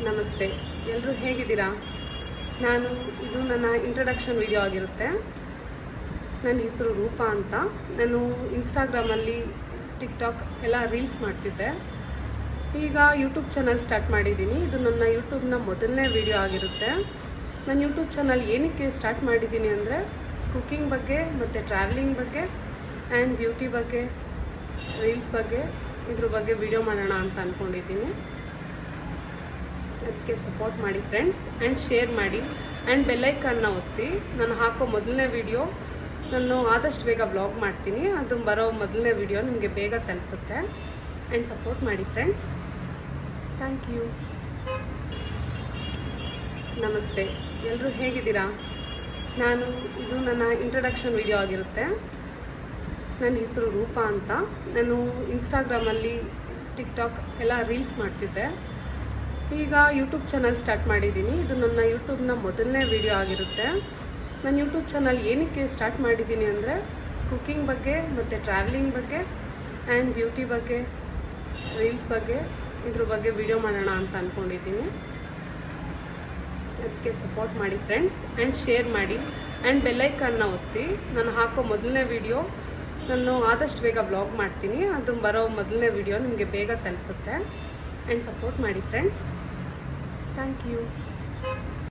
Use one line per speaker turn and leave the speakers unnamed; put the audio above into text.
ನಮಸ್ತೆ, ಎಲ್ಲರೂ ಹೇಗಿದ್ದೀರಾ? ಇದು ನನ್ನ ಇಂಟ್ರಡಕ್ಷನ್ ವಿಡಿಯೋ ಆಗಿರುತ್ತೆ. ನನ್ನ ಹೆಸರು ರೂಪಾ ಅಂತ. ನಾನು ಇನ್ಸ್ಟಾಗ್ರಾಮಲ್ಲಿ, ಟಿಕ್ಟಾಕ್ ಎಲ್ಲ ರೀಲ್ಸ್ ಮಾಡ್ತಿದ್ದೆ. ಈಗ ಯೂಟ್ಯೂಬ್ ಚಾನಲ್ ಸ್ಟಾರ್ಟ್ ಮಾಡಿದ್ದೀನಿ. ಇದು ನನ್ನ ಯೂಟ್ಯೂಬ್ನ ಮೊದಲನೇ ವಿಡಿಯೋ ಆಗಿರುತ್ತೆ. ನನ್ನ ಯೂಟ್ಯೂಬ್ ಚಾನಲ್ ಏನಕ್ಕೆ ಸ್ಟಾರ್ಟ್ ಮಾಡಿದ್ದೀನಿ ಅಂದರೆ ಕುಕ್ಕಿಂಗ್ ಬಗ್ಗೆ ಮತ್ತು ಟ್ರಾವೆಲಿಂಗ್ ಬಗ್ಗೆ ಆ್ಯಂಡ್ ಬ್ಯೂಟಿ ಬಗ್ಗೆ, ರೀಲ್ಸ್ ಬಗ್ಗೆ, ಇದ್ರ ಬಗ್ಗೆ ವಿಡಿಯೋ ಮಾಡೋಣ ಅಂತ ಅಂದ್ಕೊಂಡಿದ್ದೀನಿ. ಅದಕ್ಕೆ ಸಪೋರ್ಟ್ ಮಾಡಿ ಫ್ರೆಂಡ್ಸ್, ಆ್ಯಂಡ್ ಶೇರ್ ಮಾಡಿ ಆ್ಯಂಡ್ ಬೆಲ್ಲೈಕನ್ನ ಒತ್ತಿ. ನಾನು ಹಾಕೋ ಮೊದಲನೇ ವಿಡಿಯೋ ನಾನು ಆದಷ್ಟು ಬೇಗ ವ್ಲಾಗ್ ಮಾಡ್ತೀನಿ. ಅದು ಬರೋ ಮೊದಲನೇ ವಿಡಿಯೋ ನಿಮಗೆ ಬೇಗ ತಲುಪುತ್ತೆ. ಆ್ಯಂಡ್ ಸಪೋರ್ಟ್ ಮಾಡಿ ಫ್ರೆಂಡ್ಸ್. Thank you. ನಮಸ್ತೆ, ಎಲ್ಲರೂ ಹೇಗಿದ್ದೀರಾ? ಇದು ನನ್ನ ಇಂಟ್ರಡಕ್ಷನ್ ವಿಡಿಯೋ ಆಗಿರುತ್ತೆ. ನನ್ನ ಹೆಸರು ರೂಪಾ ಅಂತ. ನಾನು ಇನ್ಸ್ಟಾಗ್ರಾಮಲ್ಲಿ, ಟಿಕ್ಟಾಕ್ ಎಲ್ಲ ರೀಲ್ಸ್ ಮಾಡ್ತಿದ್ದೆ. ಈಗ ಯೂಟ್ಯೂಬ್ ಚಾನಲ್ ಸ್ಟಾರ್ಟ್ ಮಾಡಿದ್ದೀನಿ. ಇದು ನನ್ನ ಯೂಟ್ಯೂಬ್ನ ಮೊದಲನೇ ವಿಡಿಯೋ ಆಗಿರುತ್ತೆ. ನನ್ನ ಯೂಟ್ಯೂಬ್ ಚಾನಲ್ ಏನಕ್ಕೆ ಸ್ಟಾರ್ಟ್ ಮಾಡಿದ್ದೀನಿ ಅಂದರೆ ಕುಕ್ಕಿಂಗ್ ಬಗ್ಗೆ ಮತ್ತು ಟ್ರಾವೆಲಿಂಗ್ ಬಗ್ಗೆ ಆ್ಯಂಡ್ ಬ್ಯೂಟಿ ಬಗ್ಗೆ, ರೀಲ್ಸ್ ಬಗ್ಗೆ, ಇದ್ರ ಬಗ್ಗೆ ವಿಡಿಯೋ ಮಾಡೋಣ ಅಂತ ಅಂದ್ಕೊಂಡಿದ್ದೀನಿ. ಅದಕ್ಕೆ ಸಪೋರ್ಟ್ ಮಾಡಿ ಫ್ರೆಂಡ್ಸ್, ಆ್ಯಂಡ್ ಶೇರ್ ಮಾಡಿ ಆ್ಯಂಡ್ ಬೆಲ್ಲೈಕನ್ನ ಒತ್ತಿ. ನಾನು ಹಾಕೋ ಮೊದಲನೇ ವಿಡಿಯೋ ನಾನು ಆದಷ್ಟು ಬೇಗ ವ್ಲಾಗ್ ಮಾಡ್ತೀನಿ. ಅದು ಬರೋ ಮೊದಲನೇ ವಿಡಿಯೋ ನಿಮಗೆ ಬೇಗ ತಲುಪುತ್ತೆ. ಆ್ಯಂಡ್ ಸಪೋರ್ಟ್ ಮಾಡಿ ಫ್ರೆಂಡ್ಸ್. Thank you.